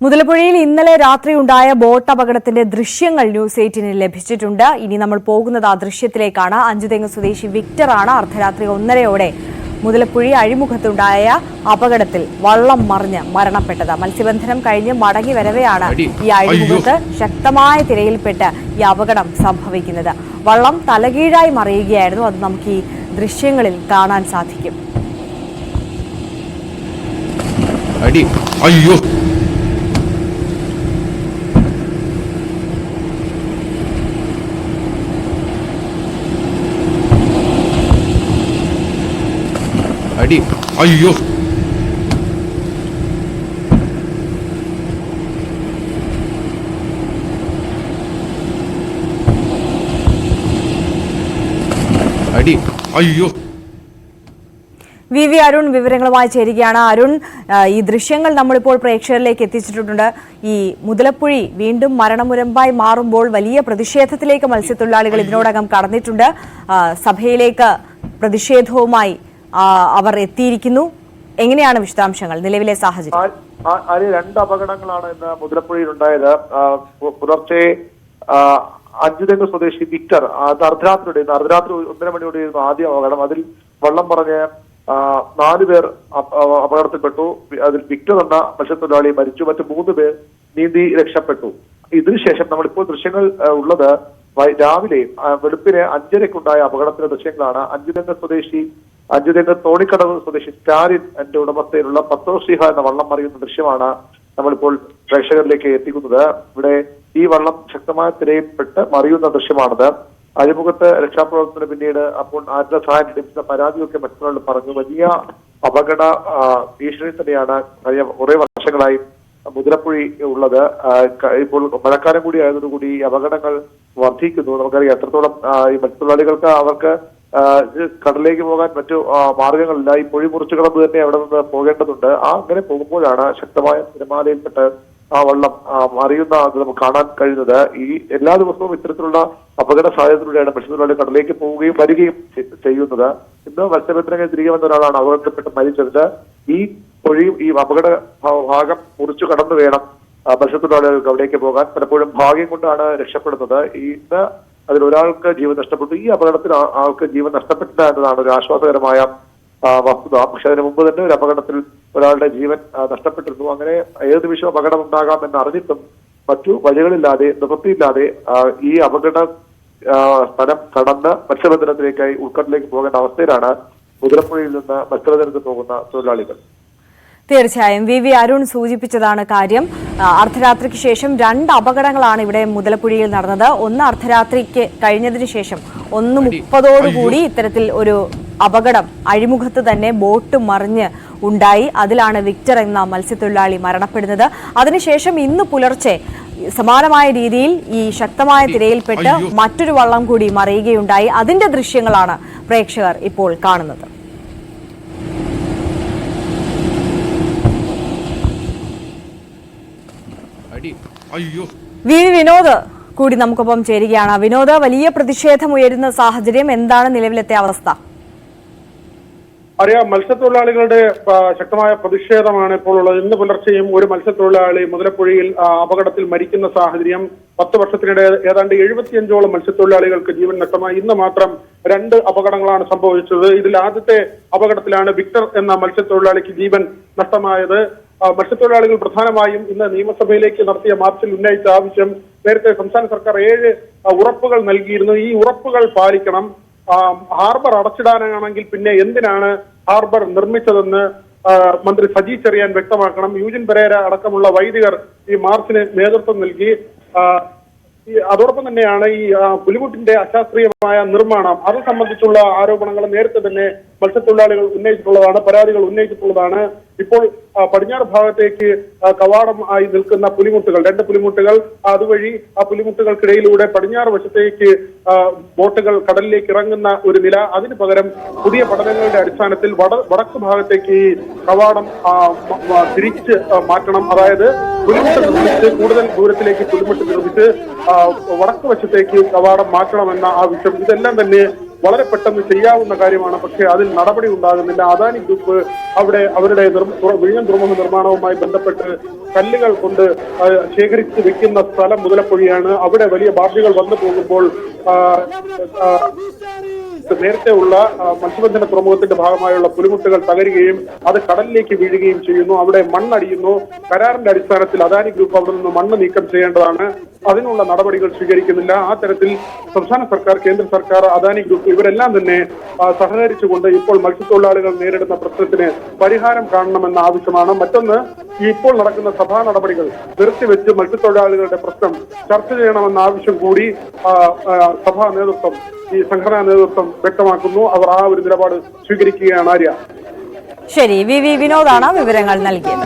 മുതലപ്പുഴയിൽ ഇന്നലെ രാത്രി ഉണ്ടായ ബോട്ട് അപകടത്തിന്റെ ദൃശ്യങ്ങൾ ന്യൂസ് 18 ലഭിച്ചിട്ടുണ്ട്. ഇനി നമ്മൾ പോകുന്നത് ആ ദൃശ്യത്തിലേക്കാണ്. അഞ്ചുതെങ്ങ് സ്വദേശി വിക്ടർ ആണ് അർദ്ധരാത്രി 1:30 മുതലപ്പുഴ അഴിമുഖത്തുണ്ടായ അപകടത്തിൽ വള്ളം മറിഞ്ഞ് മരണപ്പെട്ടത്. മത്സ്യബന്ധനം കഴിഞ്ഞ് മടങ്ങി വരവെയാണ് ഈ അഴിമുഖത്ത് ശക്തമായ തിരയിൽപ്പെട്ട് ഈ അപകടം സംഭവിക്കുന്നത്. വള്ളം തലകീഴായി മറിയുകയായിരുന്നു. അത് നമുക്ക് ഈ ദൃശ്യങ്ങളിൽ കാണാൻ സാധിക്കും. അയ്യോ അടി അയ്യോ വി അരുൺ വിവരങ്ങളുമായി ചേരുകയാണ്. അരുൺ, ഈ ദൃശ്യങ്ങൾ നമ്മളിപ്പോൾ പ്രേക്ഷകരിലേക്ക് എത്തിച്ചിട്ടുണ്ട്. ഈ മുതലപ്പുഴി വീണ്ടും മരണമുരമ്പായി മാറുമ്പോൾ വലിയ പ്രതിഷേധത്തിലേക്ക് മത്സ്യത്തൊഴിലാളികൾ ഇതിനോടകം കടന്നിട്ടുണ്ട്. സഭയിലേക്ക് പ്രതിഷേധവുമായി അവർ എത്തിയിരിക്കുന്നു. എങ്ങനെയാണ് വിശദാംശങ്ങൾ, നിലവിലെ സാഹചര്യം? രണ്ട് അപകടങ്ങളാണ് ഇന്ന് മുതലപ്പുഴയിൽ ഉണ്ടായത്. പുലർച്ചെ അഞ്ചുതെങ്ങ് സ്വദേശി വിക്ടർ, അർദ്ധരാത്രി 1:30 മണിയോടെയായിരുന്നു ആദ്യ അപകടം. അതിൽ വള്ളം പറഞ്ഞ് 4 പേർ അപകടത്തിൽപ്പെട്ടു. അതിൽ വിക്ടർ എന്ന മത്സ്യത്തൊഴിലാളി മരിച്ചു. മറ്റ് 3 പേർ നീന്തി രക്ഷപ്പെട്ടു. ഇതിനുശേഷം നമ്മളിപ്പോൾ ദൃശ്യങ്ങൾ ഉള്ളത് രാവിലെ വെളുപ്പിന് 5:30 അപകടത്തിന്റെ ദൃശ്യങ്ങളാണ്. അഞ്ചുതെങ്ങ് തോണിക്കടവ് സ്വദേശി സ്റ്റാലിൻ എന്റെ ഉടമസ്ഥയിലുള്ള പത്തോശ്രീഹ എന്ന വള്ളം മറിയുന്ന ദൃശ്യമാണ് നമ്മളിപ്പോൾ പ്രേക്ഷകരിലേക്ക് എത്തിക്കുന്നത്. ഇവിടെ ഈ വള്ളം ശക്തമായ തിരയിൽപ്പെട്ട് മറിയുന്ന ദൃശ്യമാണത്. അഴിമുഖത്ത് രക്ഷാപ്രവർത്തനത്തിന് പിന്നീട് അപ്പോൾ ആരുടെ സഹായം ലഭിച്ച പരാതിയൊക്കെ മറ്റൊരാൾ പറഞ്ഞു. വലിയ അപകട ഭീഷണി തന്നെയാണ് കഴിഞ്ഞ കുറെ വർഷങ്ങളായി മുതലപ്പുഴി ഉള്ളത്. ഇപ്പോൾ മഴക്കാലം കൂടി ആയതോടുകൂടി ഈ അപകടങ്ങൾ വർദ്ധിക്കുന്നു. നമുക്കറിയാം എത്രത്തോളം ഈ മത്സ്യത്തൊഴിലാളികൾക്ക് അവർക്ക് കടലിലേക്ക് പോകാൻ മറ്റു മാർഗങ്ങളില്ല. ഈ പൊഴി മുറിച്ചു കടന്ന് തന്നെ അവിടെ നിന്ന് പോകേണ്ടതുണ്ട്. അങ്ങനെ പോകുമ്പോഴാണ് ശക്തമായ തിരമാലയിൽപ്പെട്ട് ആ വള്ളം മറിയുന്ന നമുക്ക് കാണാൻ കഴിയുന്നത്. ഈ എല്ലാ ദിവസവും ഇത്തരത്തിലുള്ള അപകട സാധ്യതയിലൂടെയാണ് മത്സ്യത്തൊഴിലാളി കടലിലേക്ക് പോവുകയും വരികയും ചെയ്യുന്നത്. ഇന്ന് മത്സ്യബന്ധനം തിരികെ വന്ന ഒരാളാണ് അപകടത്തിൽപ്പെട്ട് മരിച്ചത്. ഈ പൊഴിയും ഈ അപകട ഭാഗം മുറിച്ചു കടന്നു വേണം മത്സ്യത്തൊഴിലാളികൾക്ക് അവിടേക്ക് പോകാൻ. പലപ്പോഴും ഭാഗ്യം കൊണ്ടാണ് രക്ഷപ്പെടുന്നത്. ഇന്ന് അതിലൊരാൾക്ക് ജീവൻ നഷ്ടപ്പെട്ടു. ഈ അപകടത്തിൽ ആൾക്ക് ജീവൻ നഷ്ടപ്പെട്ടില്ല എന്നതാണ് ഒരു ആശ്വാസകരമായ വസ്തുത. പക്ഷെ അതിന് മുമ്പ് തന്നെ ഒരു അപകടത്തിൽ ഒരാളുടെ ജീവൻ നഷ്ടപ്പെട്ടിരുന്നു. അങ്ങനെ ഏത് നിമിഷം അപകടം ഉണ്ടാകാം എന്ന് അറിഞ്ഞിട്ടും മറ്റു വഴികളില്ലാതെ നിവൃത്തിയില്ലാതെ ഈ അപകട സ്ഥലം കടന്ന് മത്സ്യബന്ധനത്തിലേക്കായി ഉൾക്കടലിലേക്ക് പോകേണ്ട അവസ്ഥയിലാണ് മുതലപ്പുഴയിൽ നിന്ന് മത്സ്യബന്ധനത്തിന് പോകുന്ന തൊഴിലാളികൾ. തീർച്ചയായും വി അരുൺ സൂചിപ്പിച്ചതാണ് കാര്യം. അർദ്ധരാത്രിക്ക് ശേഷം 2 അപകടങ്ങളാണ് ഇവിടെ മുതലപ്പുഴയിൽ നടന്നത്. ഒന്ന് അർദ്ധരാത്രിക്ക് കഴിഞ്ഞതിന് ശേഷം 1:30 ഇത്തരത്തിൽ ഒരു അപകടം അഴിമുഖത്ത് തന്നെ ബോട്ട് മറിഞ്ഞ് ഉണ്ടായി. അതിലാണ് വിക്ടർ എന്ന മത്സ്യത്തൊഴിലാളി മരണപ്പെടുന്നത്. അതിനുശേഷം ഇന്ന് പുലർച്ചെ സമാനമായ രീതിയിൽ ഈ ശക്തമായ തിരയിൽപ്പെട്ട് മറ്റൊരു വള്ളം കൂടി മറിയുകയുണ്ടായി. അതിന്റെ ദൃശ്യങ്ങളാണ് പ്രേക്ഷകർ ഇപ്പോൾ കാണുന്നത്. വിനോദ് കൂടി നമുക്കൊപ്പം ചേരുകയാണ്. വിനോദ്, വലിയ പ്രതിഷേധം ഉയരുന്ന സാഹചര്യം, എന്താണ് നിലവിലത്തെ അവസ്ഥ? അറിയാം, മത്സ്യത്തൊഴിലാളികളുടെ ശക്തമായ പ്രതിഷേധമാണ് ഇപ്പോൾ ഉള്ളത്. ഇന്ന് പുലർച്ചെയും ഒരു മത്സ്യത്തൊഴിലാളി മുതലപ്പുഴയിൽ അപകടത്തിൽ മരിക്കുന്ന സാഹചര്യം. 10 വർഷത്തിനിടെ ഏതാണ്ട് 75ഓളം മത്സ്യത്തൊഴിലാളികൾക്ക് ജീവൻ നഷ്ടമായി. ഇന്ന് മാത്രം 2 അപകടങ്ങളാണ് സംഭവിച്ചത്. ഇതിൽ ആദ്യത്തെ അപകടത്തിലാണ് വിക്ടർ എന്ന മത്സ്യത്തൊഴിലാളിക്ക് ജീവൻ നഷ്ടമായത്. മത്സ്യത്തൊഴിലാളികൾ പ്രധാനമായും ഇന്ന് നിയമസഭയിലേക്ക് നടത്തിയ മാർച്ചിൽ ഉന്നയിച്ച ആവശ്യം, നേരത്തെ സംസ്ഥാന സർക്കാർ 7 ഉറപ്പുകൾ നൽകിയിരുന്നു. ഈ ഉറപ്പുകൾ പാലിക്കണം. ഹാർബർ അടച്ചിടാനാണെങ്കിൽ പിന്നെ എന്തിനാണ് ഹാർബർ നിർമ്മിച്ചതെന്ന് മന്ത്രി സജി ചെറിയാൻ വ്യക്തമാക്കണം. യൂജിൻ പെരേര അടക്കമുള്ള വൈദികർ ഈ മാർച്ചിന് നേതൃത്വം നൽകി. അതോടൊപ്പം തന്നെയാണ് ഈ പുലിമുട്ടിന്റെ അശാസ്ത്രീയമായ നിർമ്മാണം, അത് സംബന്ധിച്ചുള്ള ആരോപണങ്ങൾ നേരത്തെ തന്നെ മത്സ്യത്തൊഴിലാളികൾ ഉന്നയിച്ചിട്ടുള്ളതാണ്, പരാതികൾ ഉന്നയിച്ചിട്ടുള്ളതാണ്. ഇപ്പോൾ പടിഞ്ഞാറ് ഭാഗത്തേക്ക് കവാടം ആയി നിൽക്കുന്ന പുലിമുട്ടുകൾ, 2 പുലിമുട്ടുകൾ, അതുവഴി ആ പുലിമുട്ടുകൾക്കിടയിലൂടെ പടിഞ്ഞാറ് വശത്തേക്ക് ബോട്ടുകൾ കടലിലേക്ക് ഇറങ്ങുന്ന ഒരു നില. അതിനു പകരം പുതിയ പഠനങ്ങളുടെ അടിസ്ഥാനത്തിൽ വടക്ക് ഭാഗത്തേക്ക് ഈ കവാടം തിരിച്ച് മാറ്റണം. അതായത് പുലിമുട്ട് നിർമ്മിച്ച് കൂടുതൽ ദൂരത്തിലേക്ക് പുലിമുട്ട് നിർമ്മിച്ച് വടക്ക് വശത്തേക്ക് കവാടം മാറ്റണമെന്ന ആവശ്യം. ഇതെല്ലാം തന്നെ വളരെ പെട്ടെന്ന് ചെയ്യാവുന്ന കാര്യമാണ്. പക്ഷേ അതിൽ നടപടി ഉണ്ടാകുന്നില്ല. അദാനി ഗ്രൂപ്പ് അവിടെ അവരുടെ വിഴിഞ്ഞം തുറമുഖ നിർമ്മാണവുമായി ബന്ധപ്പെട്ട് കല്ലുകൾ കൊണ്ട് ശേഖരിച്ച് വെക്കുന്ന സ്ഥലം മുതലപ്പുഴയാണ്. അവിടെ വലിയ ബാർജുകൾ വന്നു പോകുമ്പോൾ നേരത്തെ ഉള്ള മത്സ്യബന്ധന തുറമുഖത്തിന്റെ ഭാഗമായുള്ള പുലിമുട്ടുകൾ തകരുകയും അത് കടലിലേക്ക് വീഴുകയും ചെയ്യുന്നു. അവിടെ മണ്ണടിയുന്നു. കരാറിന്റെ അടിസ്ഥാനത്തിൽ അദാനി ഗ്രൂപ്പ് അവിടെ നിന്ന് മണ്ണ് നീക്കം ചെയ്യേണ്ടതാണ്. അതിനുള്ള നടപടികൾ സ്വീകരിക്കുന്നില്ല. ആ തരത്തിൽ സംസ്ഥാന സർക്കാർ, കേന്ദ്ര സർക്കാർ, അദാനി ഗ്രൂപ്പ് ഇവരെല്ലാം തന്നെ സഹകരിച്ചുകൊണ്ട് ഇപ്പോൾ മത്സ്യത്തൊഴിലാളികൾ നേരിടുന്ന പ്രശ്നത്തിന് പരിഹാരം കാണണമെന്ന ആവശ്യമാണ്. മറ്റൊന്ന്, ഇപ്പോൾ നടക്കുന്ന സഭാ നടപടികൾ നിർത്തിവെച്ച് മത്സ്യത്തൊഴിലാളികളുടെ പ്രശ്നം ചർച്ച ചെയ്യണമെന്ന ആവശ്യം കൂടി സഭാ നേതൃത്വം, ഈ സംഘടനാ നേതൃത്വം വ്യക്തമാക്കുന്നു. അവർ ആ ഒരു നിലപാട് സ്വീകരിക്കുകയാണ്. ആര്യ, ശരി, വി വിനോദാണ് വിവരങ്ങൾ നൽകിയത്.